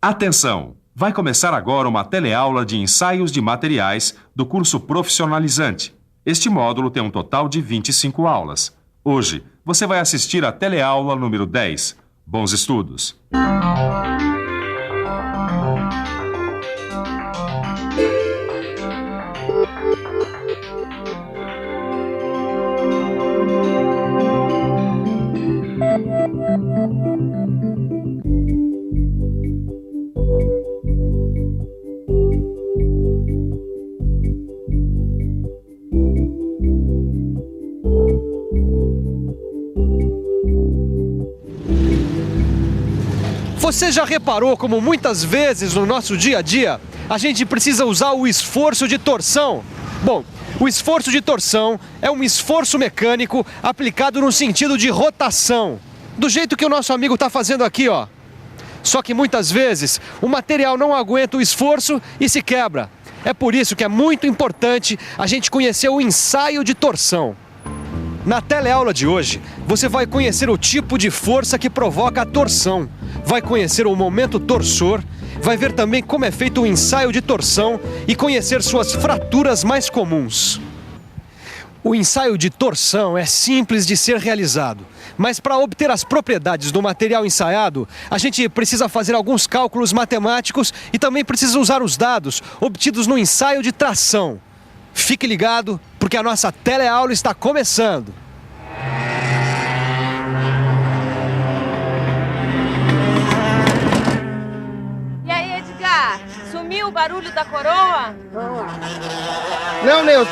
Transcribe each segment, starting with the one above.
Atenção! Vai começar agora uma teleaula de ensaios de materiais do curso profissionalizante. Este módulo tem um total de 25 aulas. Hoje, você vai assistir a teleaula número 10. Bons estudos! Você já reparou como muitas vezes no nosso dia a dia a gente precisa usar o esforço de torção? Bom, o esforço de torção é um esforço mecânico aplicado no sentido de rotação, do jeito que o nosso amigo está fazendo aqui, ó. Só que muitas vezes o material não aguenta o esforço e se quebra. É por isso que é muito importante a gente conhecer o ensaio de torção. Na teleaula de hoje, você vai conhecer o tipo de força que provoca a torção, vai conhecer o momento torsor, vai ver também como é feito o ensaio de torção e conhecer suas fraturas mais comuns. O ensaio de torção é simples de ser realizado, mas para obter as propriedades do material ensaiado, a gente precisa fazer alguns cálculos matemáticos e também precisa usar os dados obtidos no ensaio de tração. Fique ligado, porque a nossa teleaula está começando. E aí, Edgar? Sumiu o barulho da coroa? Não, Nilson.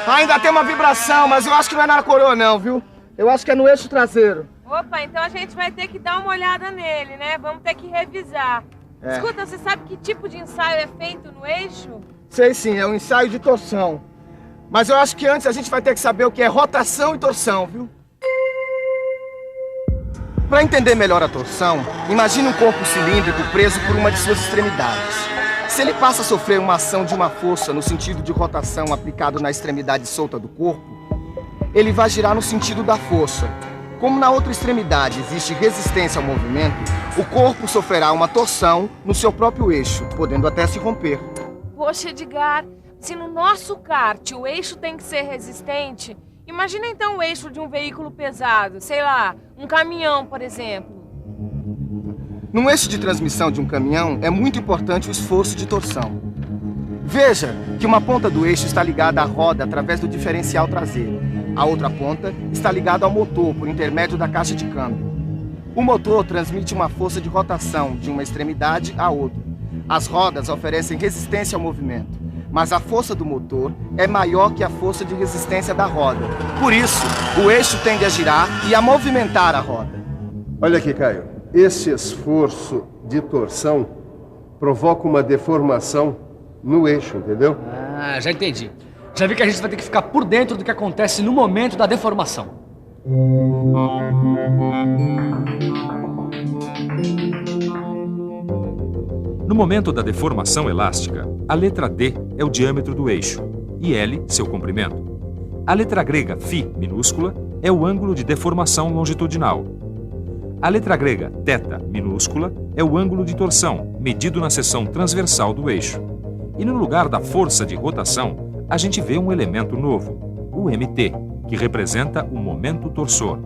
Ainda tem uma vibração, mas eu acho que não é na coroa não, viu? Eu acho que é no eixo traseiro. Opa, então a gente vai ter que dar uma olhada nele, né? Vamos ter que revisar. Escuta, você sabe que tipo de ensaio é feito no eixo? Sei sim, é um ensaio de torção. Mas eu acho que antes a gente vai ter que saber o que é rotação e torção, viu? Para entender melhor a torção, imagine um corpo cilíndrico preso por uma de suas extremidades. Se ele passa a sofrer uma ação de uma força no sentido de rotação aplicado na extremidade solta do corpo, ele vai girar no sentido da força. Como na outra extremidade existe resistência ao movimento, o corpo sofrerá uma torção no seu próprio eixo, podendo até se romper. Poxa, Edgar, se no nosso kart o eixo tem que ser resistente, imagina então o eixo de um veículo pesado, sei lá, um caminhão, por exemplo. No eixo de transmissão de um caminhão é muito importante o esforço de torção. Veja que uma ponta do eixo está ligada à roda através do diferencial traseiro. A outra ponta está ligada ao motor por intermédio da caixa de câmbio. O motor transmite uma força de rotação de uma extremidade à outra. As rodas oferecem resistência ao movimento, mas a força do motor é maior que a força de resistência da roda. Por isso, o eixo tende a girar e a movimentar a roda. Olha aqui, Caio. Esse esforço de torção provoca uma deformação no eixo, entendeu? Ah, já entendi. Já vi que a gente vai ter que ficar por dentro do que acontece no momento da deformação. No momento da deformação elástica, a letra D é o diâmetro do eixo e L seu comprimento. A letra grega φ minúscula é o ângulo de deformação longitudinal. A letra grega θ minúscula é o ângulo de torção medido na seção transversal do eixo. E no lugar da força de rotação, a gente vê um elemento novo, o mt, que representa o momento torsor.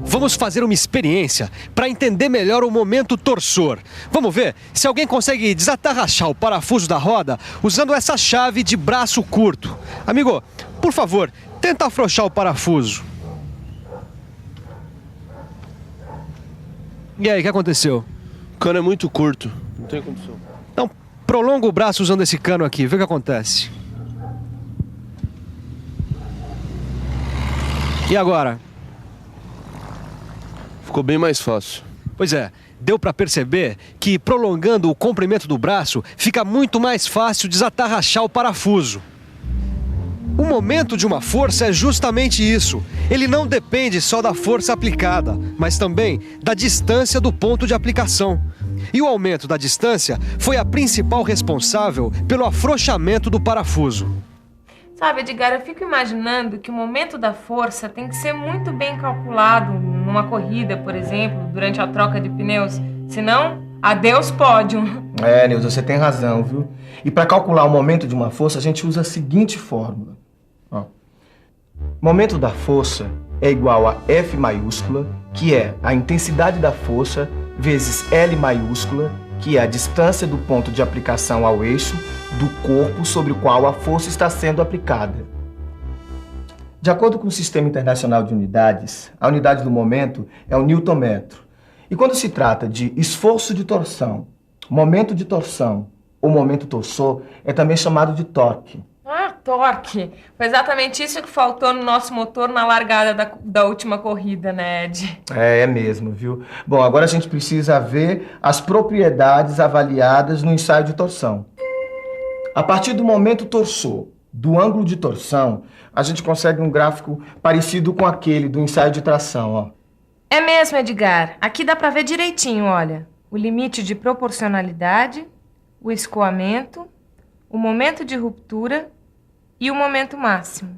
Vamos fazer uma experiência para entender melhor o momento torsor. Vamos ver se alguém consegue desatarrachar o parafuso da roda usando essa chave de braço curto. Amigo, por favor, tenta afrouxar o parafuso. E aí, o que aconteceu? O cano é muito curto, não tem condição. Então, prolonga o braço usando esse cano aqui, vê o que acontece. E agora? Ficou bem mais fácil. Pois é, deu para perceber que prolongando o comprimento do braço fica muito mais fácil desatarrachar o parafuso. O momento de uma força é justamente isso. Ele não depende só da força aplicada, mas também da distância do ponto de aplicação. E o aumento da distância foi a principal responsável pelo afrouxamento do parafuso. Sabe, Edgar, eu fico imaginando que o momento da força tem que ser muito bem calculado numa corrida, por exemplo, durante a troca de pneus. Senão, Adeus pódio. É, Neuza, você tem razão, viu? E para calcular o momento de uma força, a gente usa a seguinte fórmula. Ó. Momento da força é igual a F maiúscula, que é a intensidade da força, vezes L maiúscula, que é a distância do ponto de aplicação ao eixo do corpo sobre o qual a força está sendo aplicada. De acordo com o Sistema Internacional de Unidades, a unidade do momento é o newtonmetro. E quando se trata de esforço de torção, momento de torção ou momento torsor, é também chamado de torque. Ah, torque. Foi exatamente isso que faltou no nosso motor na largada da última corrida, né, Ed? É mesmo, viu? Bom, agora a gente precisa ver as propriedades avaliadas no ensaio de torção. A partir do momento torsor, do ângulo de torção, a gente consegue um gráfico parecido com aquele do ensaio de tração, ó. É mesmo, Edgar. Aqui dá pra ver direitinho, olha. O limite de proporcionalidade, o escoamento, o momento de ruptura e o momento máximo.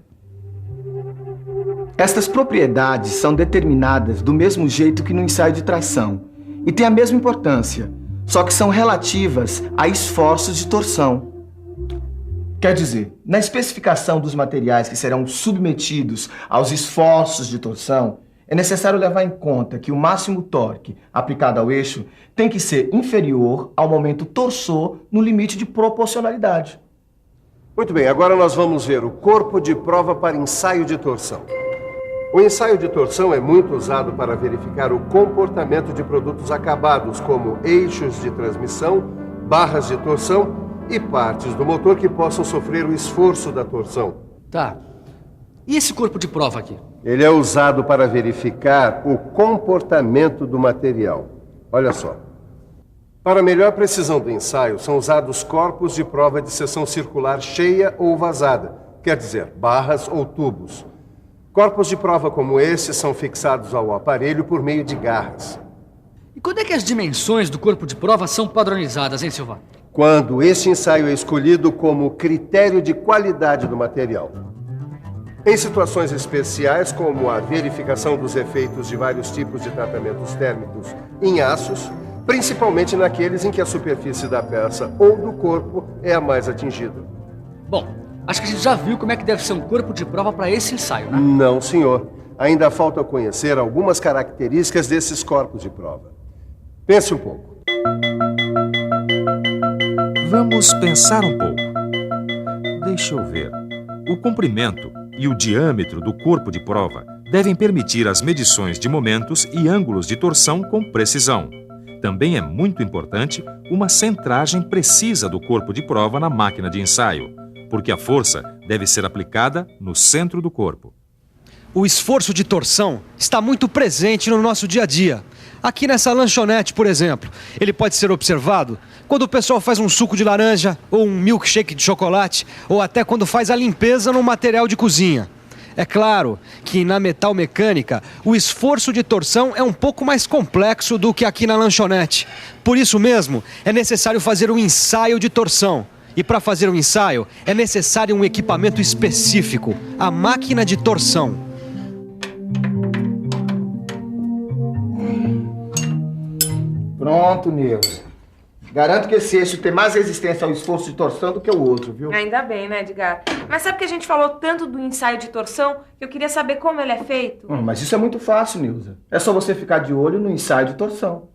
Estas propriedades são determinadas do mesmo jeito que no ensaio de tração e têm a mesma importância, só que são relativas a esforços de torção. Quer dizer, na especificação dos materiais que serão submetidos aos esforços de torção, é necessário levar em conta que o máximo torque aplicado ao eixo tem que ser inferior ao momento torsor no limite de proporcionalidade. Muito bem, agora nós vamos ver o corpo de prova para ensaio de torção. O ensaio de torção é muito usado para verificar o comportamento de produtos acabados, como eixos de transmissão, barras de torção e partes do motor que possam sofrer o esforço da torção. Tá. E esse corpo de prova aqui? Ele é usado para verificar o comportamento do material. Olha só. Para melhor precisão do ensaio, são usados corpos de prova de seção circular cheia ou vazada, quer dizer, barras ou tubos. Corpos de prova como esse são fixados ao aparelho por meio de garras. E quando é que as dimensões do corpo de prova são padronizadas, hein, Silva? Quando esse ensaio é escolhido como critério de qualidade do material. Em situações especiais, como a verificação dos efeitos de vários tipos de tratamentos térmicos em aços, principalmente naqueles em que a superfície da peça ou do corpo é a mais atingida. Bom, acho que a gente já viu como é que deve ser um corpo de prova para esse ensaio, né? Não, senhor. Ainda falta conhecer algumas características desses corpos de prova. Pense um pouco. Vamos pensar um pouco. Deixa eu ver. O comprimento e o diâmetro do corpo de prova devem permitir as medições de momentos e ângulos de torção com precisão. Também é muito importante uma centragem precisa do corpo de prova na máquina de ensaio, porque a força deve ser aplicada no centro do corpo. O esforço de torção está muito presente no nosso dia a dia. Aqui nessa lanchonete, por exemplo, ele pode ser observado quando o pessoal faz um suco de laranja, ou um milkshake de chocolate, ou até quando faz a limpeza no material de cozinha. É claro que na metalmecânica, o esforço de torção é um pouco mais complexo do que aqui na lanchonete. Por isso mesmo, é necessário fazer um ensaio de torção. E para fazer um ensaio, é necessário um equipamento específico, a máquina de torção. Pronto, Neuza. Garanto que esse eixo tem mais resistência ao esforço de torção do que o outro, viu? Ainda bem, né, Edgar? Mas sabe que a gente falou tanto do ensaio de torção que eu queria saber como ele é feito? Mas isso é muito fácil, Neuza. É só você ficar de olho no ensaio de torção.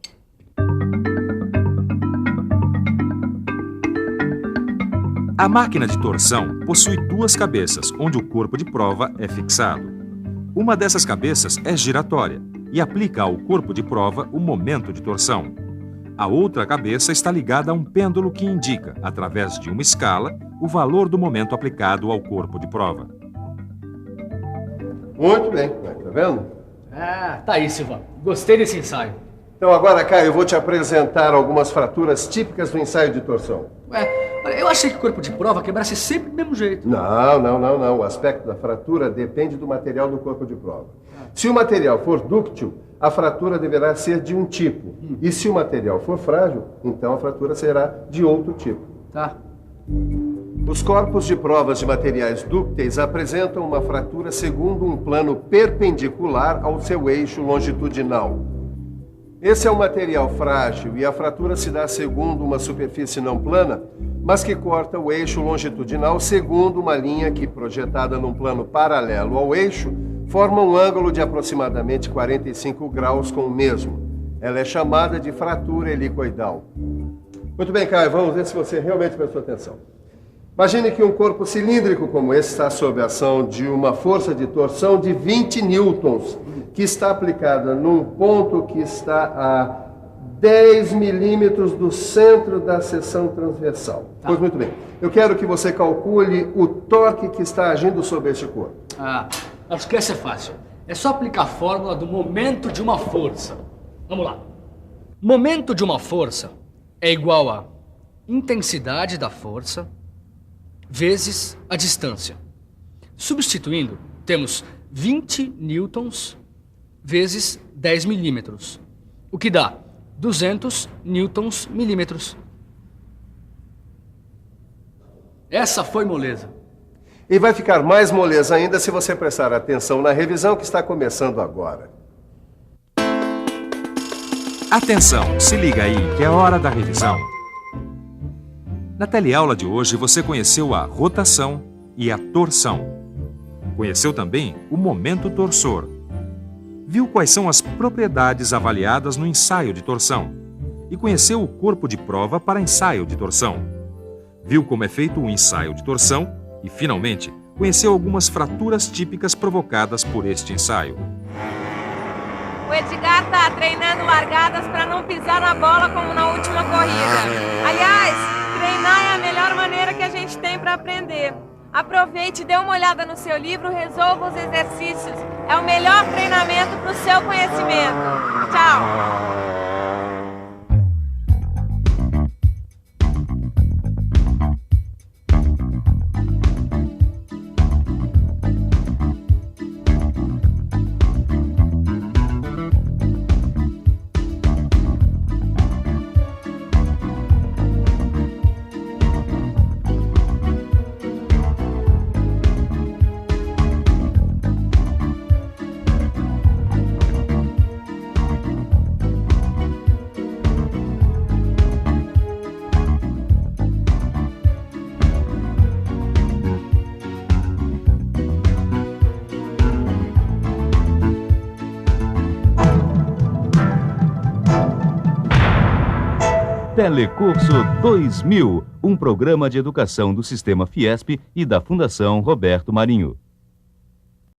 A máquina de torção possui duas cabeças, onde o corpo de prova é fixado. Uma dessas cabeças é giratória e aplica ao corpo de prova o momento de torção. A outra cabeça está ligada a um pêndulo que indica, através de uma escala, o valor do momento aplicado ao corpo de prova. Muito bem, tá vendo? Ah, tá aí, Silva. Gostei desse ensaio. Então agora, Caio, eu vou te apresentar algumas fraturas típicas do ensaio de torção. Eu achei que o corpo de prova quebrasse sempre do mesmo jeito. Não. O aspecto da fratura depende do material do corpo de prova. Se o material for dúctil, a fratura deverá ser de um tipo. E se o material for frágil, então a fratura será de outro tipo. Tá. Os corpos de provas de materiais dúcteis apresentam uma fratura segundo um plano perpendicular ao seu eixo longitudinal. Esse é um material frágil e a fratura se dá segundo uma superfície não plana, mas que corta o eixo longitudinal segundo uma linha que, projetada num plano paralelo ao eixo, forma um ângulo de aproximadamente 45 graus com o mesmo. Ela é chamada de fratura helicoidal. Muito bem, Caio, vamos ver se você realmente prestou atenção. Imagine que um corpo cilíndrico como esse está sob a ação de uma força de torção de 20 newtons, que está aplicada num ponto que está a 10 milímetros do centro da seção transversal. Pois muito bem. Eu quero que você calcule o torque que está agindo sobre este corpo. Acho que essa é fácil. É só aplicar a fórmula do momento de uma força. Vamos lá. Momento de uma força é igual a intensidade da força vezes a distância. Substituindo, temos 20 newtons vezes 10 milímetros, o que dá 200 newtons milímetros. Essa foi moleza. E vai ficar mais moleza ainda se você prestar atenção na revisão que está começando agora. Atenção, se liga aí que é hora da revisão. Na teleaula de hoje você conheceu a rotação e a torção. Conheceu também o momento torsor. Viu quais são as propriedades avaliadas no ensaio de torção. E conheceu o corpo de prova para ensaio de torção. Viu como é feito o ensaio de torção e, finalmente, conheceu algumas fraturas típicas provocadas por este ensaio. O Edgar está treinando largadas para não pisar na bola como na última corrida. Aliás, treinar é a melhor maneira que a gente tem para aprender. Aproveite, dê uma olhada no seu livro, resolva os exercícios. É o melhor treinamento para o seu conhecimento. Tchau! Telecurso 2000, um programa de educação do Sistema Fiesp e da Fundação Roberto Marinho.